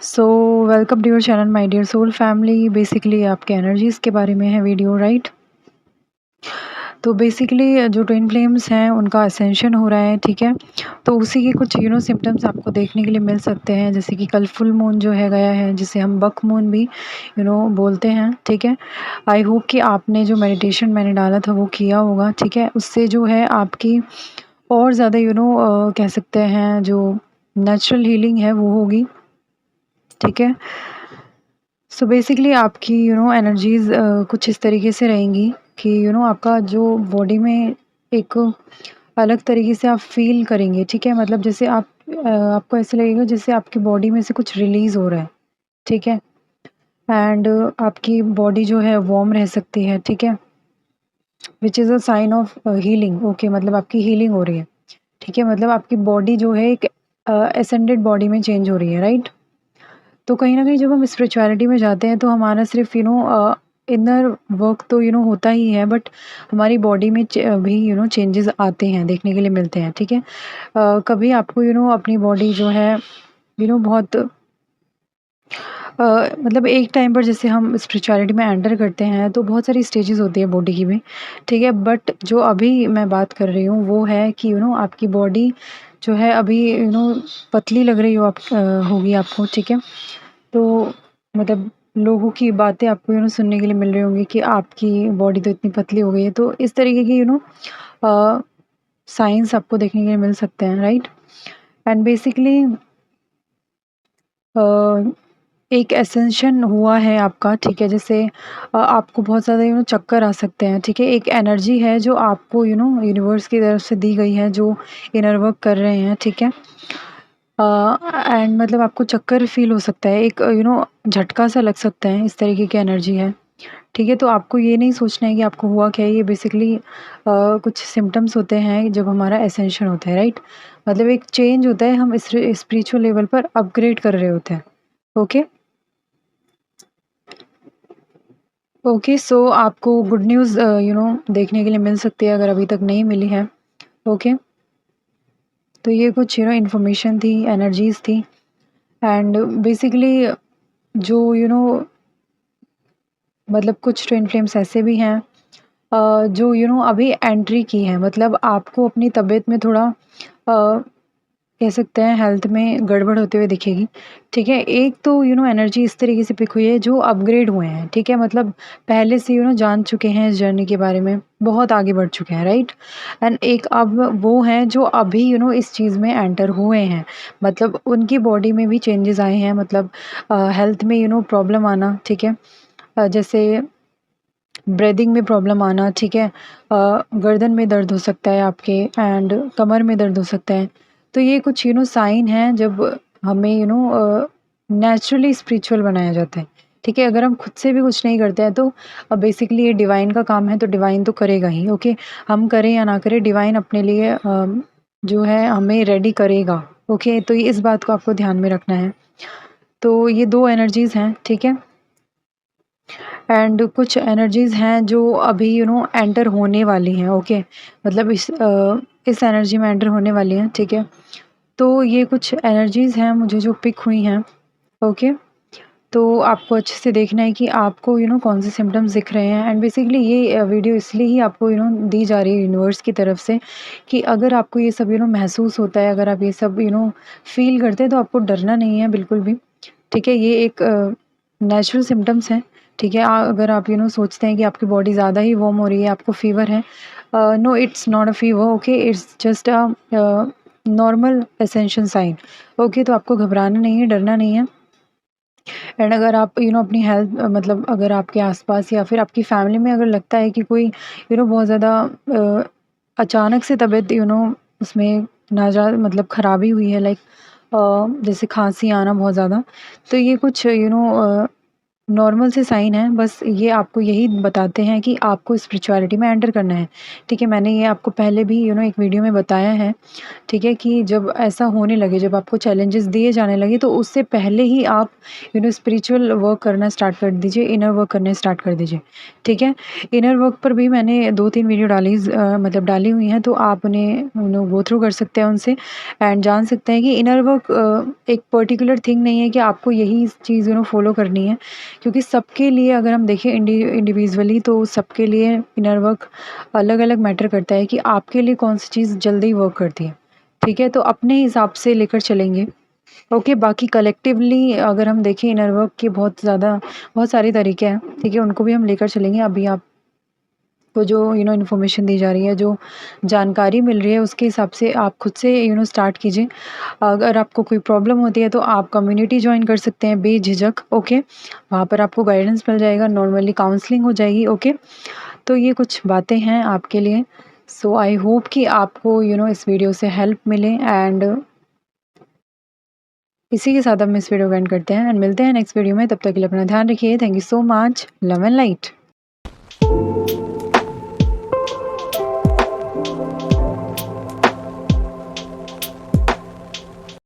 So welcome to your channel my dear soul family. Basically आपके energies के बारे में है वीडियो, राइट। तो बेसिकली जो ट्विन फ्लेम्स हैं उनका असेंशन हो रहा है, ठीक है। तो उसी के कुछ सिम्टम्स आपको देखने के लिए मिल सकते हैं, जैसे कि कल फुल मून जो है गया है, जिसे हम बक मून भी बोलते हैं, ठीक है। आई होप कि आपने जो मेडिटेशन मैंने डाला था वो किया होगा, ठीक है। उससे जो है आपकी और ज़्यादा कह सकते हैं जो नेचुरल हीलिंग है वो होगी, ठीक है। सो बेसिकली आपकी एनर्जीज़ कुछ इस तरीके से रहेंगी कि आपका जो बॉडी में एक अलग तरीके से आप फ़ील करेंगे, ठीक है। मतलब जैसे आपको ऐसा लगेगा जैसे आपकी बॉडी में से कुछ रिलीज़ हो रहा है, ठीक है। एंड आपकी बॉडी जो है वार्म रह सकती है, ठीक है, which is a sign of healing. Okay, मतलब आपकी हीलिंग हो रही है, ठीक है। मतलब आपकी बॉडी जो है एक असेंडेड बॉडी में चेंज हो रही है, राइट। तो कहीं न कहीं जब हम स्पिरिचुअलिटी में जाते हैं तो हमारा सिर्फ़ इनर वर्क तो होता ही है, बट हमारी बॉडी में भी चेंजेस आते हैं, देखने के लिए मिलते हैं, ठीक है। कभी आपको अपनी बॉडी जो है बहुत मतलब एक टाइम पर जैसे हम स्पिरिचुअलिटी में एंटर करते हैं तो बहुत सारी स्टेजेस होती है बॉडी की भी, ठीक है। बट जो अभी मैं बात कर रही हूँ वो है कि आपकी बॉडी जो है अभी पतली लग रही होगी आपको, ठीक है। तो मतलब लोगों की बातें आपको सुनने के लिए मिल रही होंगी कि आपकी बॉडी तो इतनी पतली हो गई है, तो इस तरीके की साइंस आपको देखने के लिए मिल सकते हैं, राइट। एंड बेसिकली एक एसेंशन हुआ है आपका, ठीक है। जैसे आपको बहुत ज़्यादा चक्कर आ सकते हैं, ठीक है। एक एनर्जी है जो आपको यूनिवर्स की तरफ से दी गई है, जो इनर वर्क कर रहे हैं, ठीक है। एंड मतलब आपको चक्कर फ़ील हो सकता है, एक झटका सा लग सकता है, इस तरीके की एनर्जी है, ठीक है। तो आपको ये नहीं सोचना है कि आपको हुआ क्या है, ये बेसिकली कुछ सिम्पटम्स होते हैं जब हमारा एसेंशन होता है, राइट। मतलब एक चेंज होता है, हम स्पिरिचुअल लेवल पर अपग्रेड कर रहे होते हैं। Okay, okay. सो आपको गुड न्यूज़ देखने के लिए मिल सकती है अगर अभी तक नहीं मिली है। ओके, तो ये कुछ इन्फॉर्मेशन थी, एनर्जीज़ थी। एंड बेसिकली जो मतलब कुछ ट्विन फ्लेम्स ऐसे भी हैं जो अभी एंट्री की हैं, मतलब आपको अपनी तबीयत में थोड़ा कह सकते हैं हेल्थ में गड़बड़ होते हुए दिखेगी, ठीक है। एक तो एनर्जी इस तरीके से पिक हुई है जो अपग्रेड हुए हैं, ठीक है। मतलब पहले से जान चुके हैं इस जर्नी के बारे में, बहुत आगे बढ़ चुके हैं, राइट। एंड एक अब वो हैं जो अभी इस चीज़ में एंटर हुए हैं, मतलब उनकी बॉडी में भी चेंजेस आए हैं, मतलब हेल्थ में प्रॉब्लम आना, ठीक है। जैसे ब्रीदिंग में प्रॉब्लम आना, ठीक है। गर्दन में दर्द हो सकता है आपके, एंड कमर में दर्द हो सकता है। तो ये कुछ साइन हैं जब हमें नेचुरली स्पिरिचुअल बनाया जाता है, ठीक है। अगर हम खुद से भी कुछ नहीं करते हैं तो बेसिकली ये डिवाइन का काम है, तो डिवाइन तो करेगा ही, ओके। हम करें या ना करें, डिवाइन अपने लिए जो है हमें रेडी करेगा, ओके। तो ये इस बात को आपको ध्यान में रखना है। तो ये 2 एनर्जीज़ हैं, ठीक है। एंड कुछ एनर्जीज़ हैं जो अभी एंटर होने वाली हैं, ओके। मतलब इस एनर्जी में एंटर होने वाली हैं, ठीक है। तो ये कुछ एनर्जीज़ हैं मुझे जो पिक हुई हैं, ओके। तो आपको अच्छे से देखना है कि आपको कौन से सिम्पटम्स दिख रहे हैं। एंड बेसिकली ये वीडियो इसलिए ही आपको दी जा रही है यूनिवर्स की तरफ से कि अगर आपको ये सब महसूस होता है, अगर आप ये सब फ़ील करते हैं, तो आपको डरना नहीं है बिल्कुल भी, ठीक है। ये एक नेचुरल सिम्पटम्स हैं, ठीक है। अगर आप सोचते हैं कि आपकी बॉडी ज़्यादा ही वार्म हो रही है, आपको फ़ीवर है, no, it's not a fever, okay. It's just a normal essential sign, okay. तो आपको घबराना नहीं है, डरना नहीं है। एंड अगर आप अपनी हेल्थ मतलब अगर आपके आसपास या फिर आपकी फैमिली में अगर लगता है कि कोई बहुत ज़्यादा अचानक से तबीयत उसमें मतलब ख़राबी हुई है, लाइक जैसे खांसी आना बहुत ज़्यादा, तो ये कुछ नॉर्मल से साइन है, बस ये आपको यही बताते हैं कि आपको स्पिरिचुअलिटी में एंटर करना है, ठीक है? मैंने ये आपको पहले भी एक वीडियो में बताया है, ठीक है? कि जब ऐसा होने लगे, जब आपको चैलेंजेस दिए जाने लगे, तो उससे पहले ही आप स्पिरिचुअल वर्क करना स्टार्ट कर दीजिए, इनर वर्क करने स्टार्ट कर दीजिए, ठीक है? इनर वर्क पर भी मैंने 2-3 वीडियो मतलब डाली हुई हैं, तो आप उन्हें गो थ्रू कर सकते हैं उनसे एंड जान सकते हैं कि इनर वर्क एक पर्टिकुलर थिंग नहीं है कि आपको यही चीज़ फॉलो करनी है। क्योंकि सबके लिए अगर हम देखें इंडिविजुअली, तो सबके लिए इनर वर्क अलग-अलग मैटर करता है कि आपके लिए कौन-सी चीज़ जल्दी वर्क करती है, ठीक है? तो अपने हिसाब से लेकर चलेंगे, ओके? बाकी कलेक्टिवली अगर हम देखें इनर वर्क के बहुत सारे तरीके हैं, ठीक है? उनको भी हम लेकर चलेंगे। अभी आपको जो इन्फॉर्मेशन दी जा रही है, जो जानकारी मिल रही है, उसके हिसाब से आप खुद से स्टार्ट कीजिए। अगर आपको कोई प्रॉब्लम होती है तो आप कम्युनिटी जॉइन कर सकते हैं बेझिझक, ओके? वहाँ पर आपको गाइडेंस मिल जाएगा, नॉर्मली काउंसलिंग हो जाएगी, ओके? तो ये कुछ बातें हैं आपके लिए। सो आई होप कि आपको इस वीडियो से हेल्प मिले एंड इसी के साथ हम इस वीडियो को एंड करते हैं एंड मिलते हैं नेक्स्ट वीडियो में। तब तक के लिए अपना ध्यान रखिए। Thank you so much. Love and light.